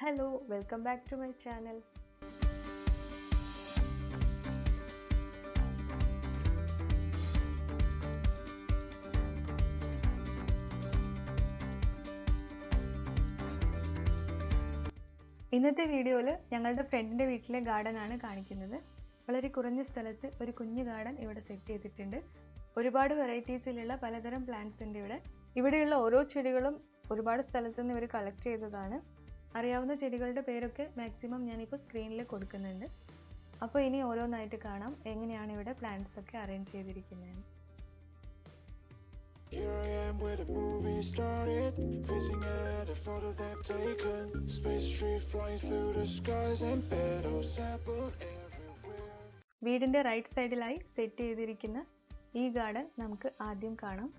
Hello, welcome back to my channel. ഇന്നത്തെ വീഡിയോയിൽ ഞങ്ങളുടെ ഫ്രണ്ടിന്റെ വീട്ടിലെ ഗാർഡൻ ആണ് കാണിക്കുന്നത്. വളരെ കുറഞ്ഞ സ്ഥലത്ത് ഒരു കുഞ്ഞു ഗാർഡൻ ഇവിടെ സെറ്റ് ചെയ്തിട്ടുണ്ട്. ഒരുപാട് വെറൈറ്റീസിലുള്ള പലതരം പ്ലാന്റ്സ് ഉണ്ട് ഇവിടെ. ഇവിടെയുള്ള ഓരോ ചെടികളും ഒരുപാട് സ്ഥലത്ത് നിന്ന് ഇവർ കളക്ട് ചെയ്തതാണ്. അറിയാവുന്ന ചെടികളുടെ പേരൊക്കെ മാക്സിമം ഞാനിപ്പോൾ സ്ക്രീനിൽ കൊടുക്കുന്നുണ്ട്. അപ്പോൾ ഇനി ഓരോന്നായിട്ട് കാണാം എങ്ങനെയാണ് ഇവിടെ പ്ലാന്റ്സ് ഒക്കെ അറേഞ്ച് ചെയ്തിരിക്കുന്നത്. Here I am where the movie started, facing at a photo they've taken. Space tree flying through the skies and petals apple everywhere. വീടിന്റെ റൈറ്റ് സൈഡിലായി സെറ്റ് ചെയ്തിരിക്കുന്ന ഈ ഗാർഡൻ നമുക്ക് ആദ്യം കാണാം.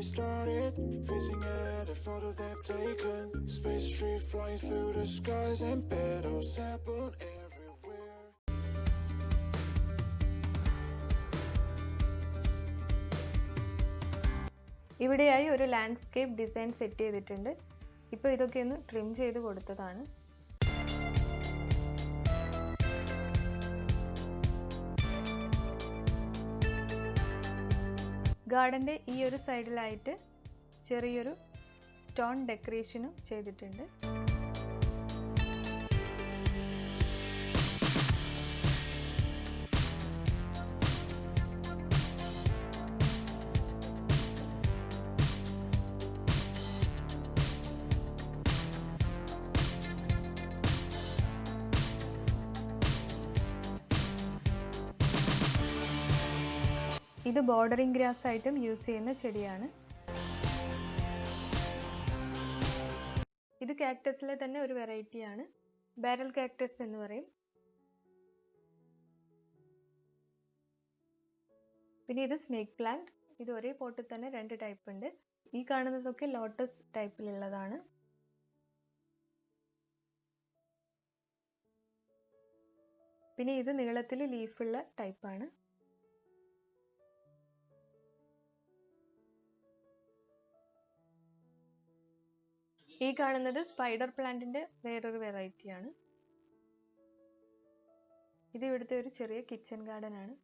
Started facing at a photo they've taken. Space tree flying through the skies and petals apple everywhere. ഇവിടെയായി ഒരു landscape design set ചെയ്തിട്ടുണ്ട്. ഇപ്പോൾ ഇതൊക്കെ ഒന്ന് ട്രിം ചെയ്ത് കൊടുത്തതാണ്. ഗാർഡന്റെ ഈ ഒരു സൈഡിലായിട്ട് ചെറിയൊരു സ്റ്റോൺ ഡെക്കറേഷനും ചെയ്തിട്ടുണ്ട്. ഇത് ബോർഡറിംഗ് ഗ്രാസ് ആയിട്ടും യൂസ് ചെയ്യുന്ന ചെടിയാണ്. ഇത് കാക്ടസിലെ തന്നെ ഒരു വെറൈറ്റിയാണ്. ബാരൽ കാക്ടസ് എന്ന് പറയും. പിന്നെ ഇത് സ്നേക്ക് പ്ലാന്റ്. ഇത് ഒരേ പോട്ടിൽ തന്നെ രണ്ട് ടൈപ്പ് ഉണ്ട്. ഈ കാണുന്നതൊക്കെ ലോട്ടസ് ടൈപ്പിലുള്ളതാണ്. പിന്നെ ഇത് നീളത്തിൽ ലീഫുള്ള ടൈപ്പാണ്. ഈ കാണുന്നത് സ്പൈഡർ പ്ലാന്റിന്റെ വേറൊരു വെറൈറ്റിയാണ്. ഇത് ഇവിടുത്തെ ഒരു ചെറിയ കിച്ചൺ ഗാർഡൻ ആണ്.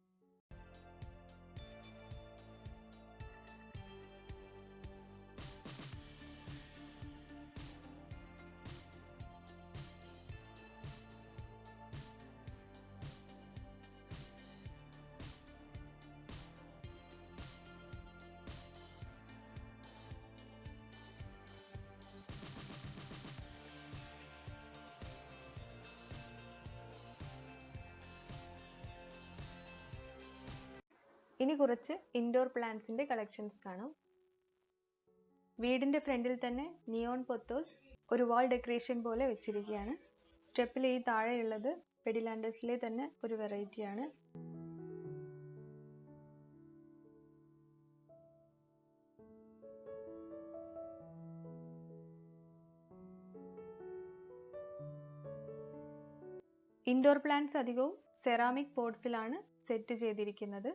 ഇനി കുറച്ച് ഇൻഡോർ പ്ലാന്റ്സിന്റെ കളക്ഷൻസ് കാണാം. വീടിന്റെ ഫ്രണ്ടിൽ തന്നെ നിയോൺ പൊത്തോസ് ഒരു വാൾ ഡെക്കറേഷൻ പോലെ വെച്ചിരിക്കുകയാണ്. സ്റ്റെപ്പിൽ ഈ താഴെയുള്ളത് പെഡിലാന്തസിലെ തന്നെ ഒരു വെറൈറ്റിയാണ്. ഇൻഡോർ പ്ലാന്റ്സ് അധികവും സെറാമിക് പോട്ട്സിലാണ് സെറ്റ് ചെയ്തിരിക്കുന്നത്.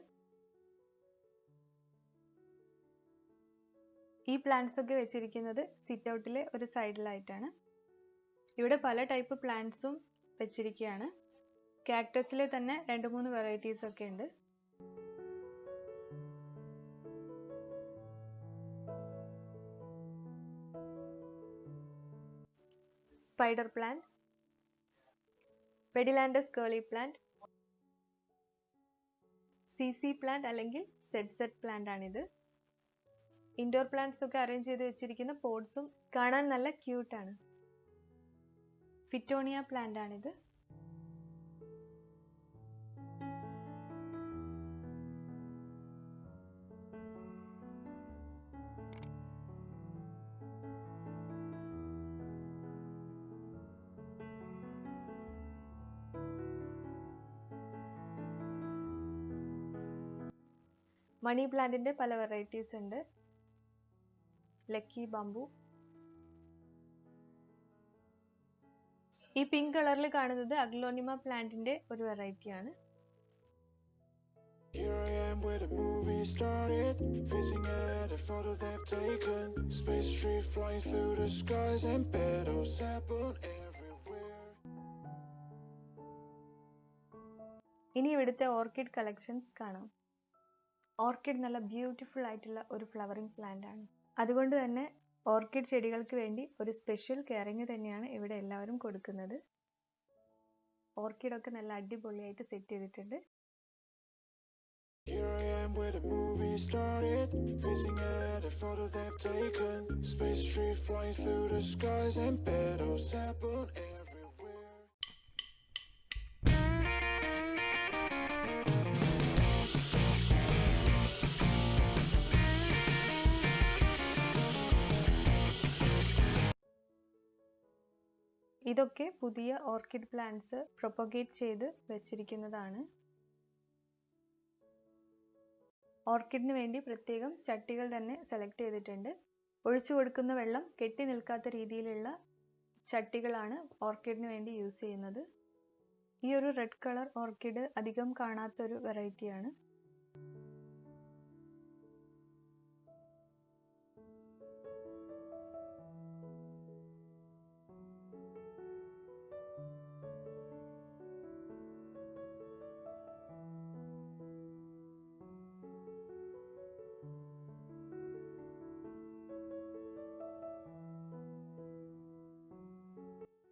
ഈ പ്ലാന്റ്സ് ഒക്കെ വെച്ചിരിക്കുന്നത് സിറ്റ് ഔട്ടിലെ ഒരു സൈഡിലായിട്ടാണ്. ഇവിടെ പല ടൈപ്പ് പ്ലാന്റ്സും വെച്ചിരിക്കുകയാണ്. കാക്ടസിലെ തന്നെ 2-3 വെറൈറ്റീസ് ഒക്കെ ഉണ്ട്. സ്പൈഡർ പ്ലാന്റ്, പെഡിലാന്തസ് കേളി പ്ലാന്റ്, സിസി പ്ലാന്റ് അല്ലെങ്കിൽ സെറ്റ് പ്ലാന്റ് ആണിത്. ഇൻഡോർ പ്ലാന്റ്സ് ഒക്കെ അറേഞ്ച് ചെയ്ത് വെച്ചിരിക്കുന്ന പോട്ട്സും കാണാൻ നല്ല ക്യൂട്ടാണ്. ഫിറ്റോണിയ പ്ലാന്റ് ആണിത്. മണി പ്ലാന്റിന്റെ പല വെറൈറ്റീസ് ഉണ്ട്. Lucky bamboo. ഈ പിങ്ക് കളറിൽ കാണുന്നത് അഗ്ലോണിമ പ്ലാന്റിന്റെ ഒരു വെറൈറ്റിയാണ്. Here I am where the movie started, facing at a photo they've taken. Space tree flying through the skies and petals happen everywhere. ഇനി ഇവിടുത്തെ ഓർക്കിഡ് കളക്ഷൻസ് കാണാം. ഓർക്കിഡ് നല്ല ബ്യൂട്ടിഫുൾ ആയിട്ടുള്ള ഒരു ഫ്ലവറിംഗ് പ്ലാന്റ് ആണ്. അതുകൊണ്ട് തന്നെ ഓർക്കിഡ് ചെടികൾക്ക് വേണ്ടി ഒരു സ്പെഷ്യൽ കെയറിങ് തന്നെയാണ് ഇവിടെ എല്ലാവരും കൊടുക്കുന്നത്. ഓർക്കിഡൊക്കെ നല്ല അടിപൊളിയായിട്ട് സെറ്റ് ചെയ്തിട്ടുണ്ട്. Here I am where the movie started, facing at a photo they've taken. Space tree flying through the skies and petals happen everywhere. ഇതൊക്കെ പുതിയ ഓർക്കിഡ് പ്ലാന്റ്സ് പ്രൊപ്പഗേറ്റ് ചെയ്ത് വെച്ചിരിക്കുന്നതാണ്. ഓർക്കിഡിന് വേണ്ടി പ്രത്യേകം ചട്ടികൾ തന്നെ സെലക്ട് ചെയ്തിട്ടുണ്ട്. ഒഴിച്ചു കൊടുക്കുന്ന വെള്ളം കെട്ടി നിൽക്കാത്ത രീതിയിലുള്ള ചട്ടികളാണ് ഓർക്കിഡിന് വേണ്ടി യൂസ് ചെയ്യുന്നത്. ഈ ഒരു റെഡ് കളർ ഓർക്കിഡ് അധികം കാണാത്ത ഒരു വെറൈറ്റിയാണ്.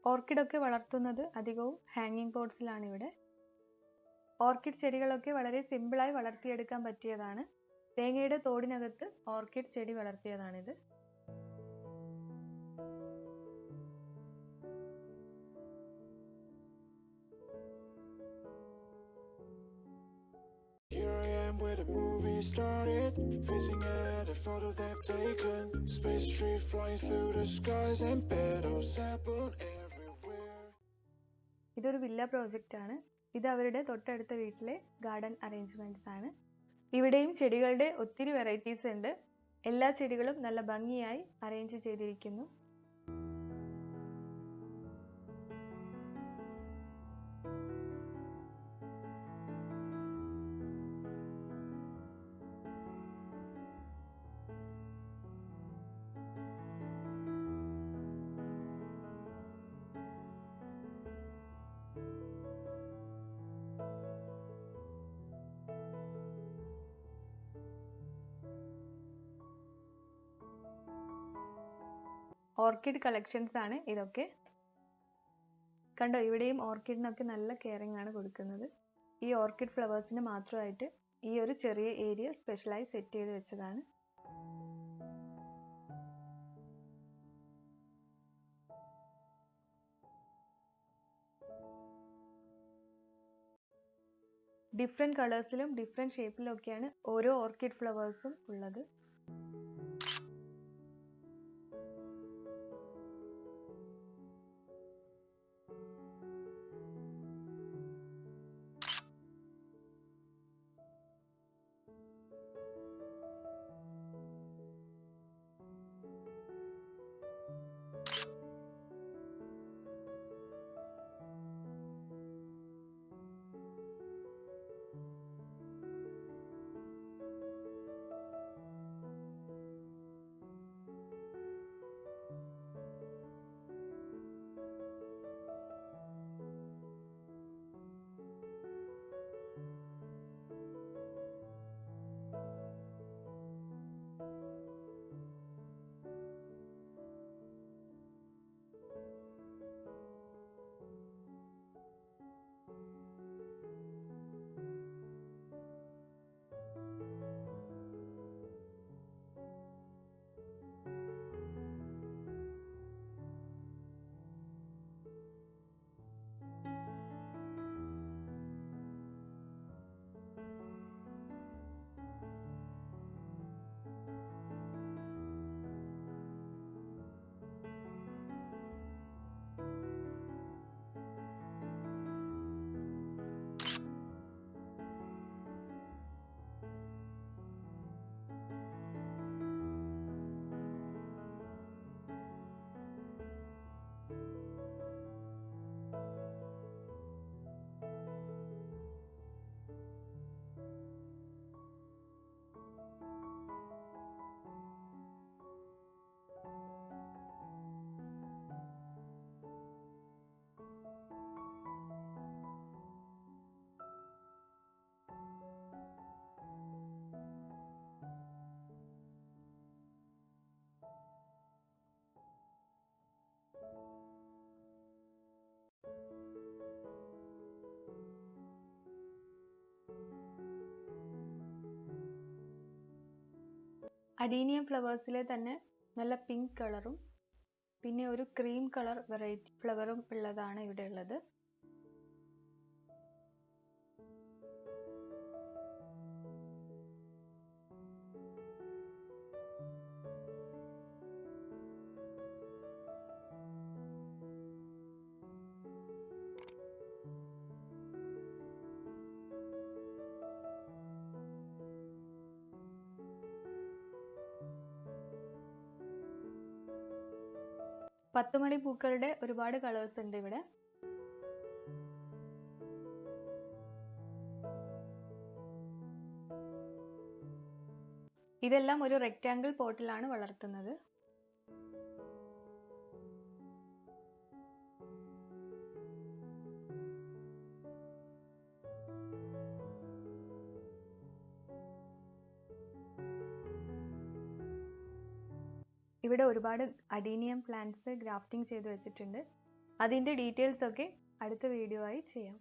ഓർക്കിഡൊക്കെ വളർത്തുന്നത് അധികവും ഹാങ്ങിങ് പോട്ട്സിലാണ് ഇവിടെ. ഓർക്കിഡ് ചെടികളൊക്കെ വളരെ സിമ്പിളായി വളർത്തിയെടുക്കാൻ പറ്റിയതാണ്. തേങ്ങയുടെ തോടിനകത്ത് ഓർക്കിഡ് ചെടി വളർത്തിയതാണിത്. Here I am where the movie started, facing at a photo they've taken. Space tree flying through the skies and petals happen everywhere. ഇതൊരു വില്ല പ്രോജക്റ്റ് ആണ്. ഇത് അവരുടെ തൊട്ടടുത്ത വീട്ടിലെ ഗാർഡൻ അറേഞ്ച്മെന്റ്സ് ആണ്. ഇവിടെയും ചെടികളുടെ ഒത്തിരി വെറൈറ്റീസ് ഉണ്ട്. എല്ലാ ചെടികളും നല്ല ഭംഗിയായി അറേഞ്ച് ചെയ്തിരിക്കുന്നു. ഓർക്കിഡ് കളക്ഷൻസ് ആണ് ഇതൊക്കെ. കണ്ടോ, ഇവിടെയും ഓർക്കിഡിനൊക്കെ നല്ല കെയറിങ് ആണ് കൊടുക്കുന്നത്. ഈ ഓർക്കിഡ് ഫ്ലവേഴ്സിന് മാത്രമായിട്ട് ഈ ഒരു ചെറിയ ഏരിയ സ്പെഷ്യലായി സെറ്റ് ചെയ്ത് വെച്ചതാണ്. ഡിഫറെന്റ് കളേഴ്സിലും ഡിഫറെന്റ് ഷേപ്പിലും ഒക്കെയാണ് ഓരോ ഓർക്കിഡ് ഫ്ലവേഴ്സും ഉള്ളത്. അഡീനിയം ഫ്ലവേഴ്സിലെ തന്നെ നല്ല പിങ്ക് കളറും പിന്നെ ഒരു ക്രീം കളർ വെറൈറ്റി ഫ്ലവറും ഉള്ളതാണ് ഇവിടെ ഉള്ളത്. പത്തുമണി പൂക്കളുടെ ഒരുപാട് കളേഴ്സ് ഉണ്ട് ഇവിടെ. ഇതെല്ലാം ഒരു റെക്റ്റാങ്കിൾ പോട്ടിലാണ് വളർത്തുന്നത്. ഇവിടെ ഒരുപാട് അഡീനിയം പ്ലാന്റ്സ് ഗ്രാഫ്റ്റിംഗ് ചെയ്ത് വെച്ചിട്ടുണ്ട്. അതിൻ്റെ ഡീറ്റെയിൽസ് ഒക്കെ അടുത്ത വീഡിയോ ആയി ചെയ്യാം.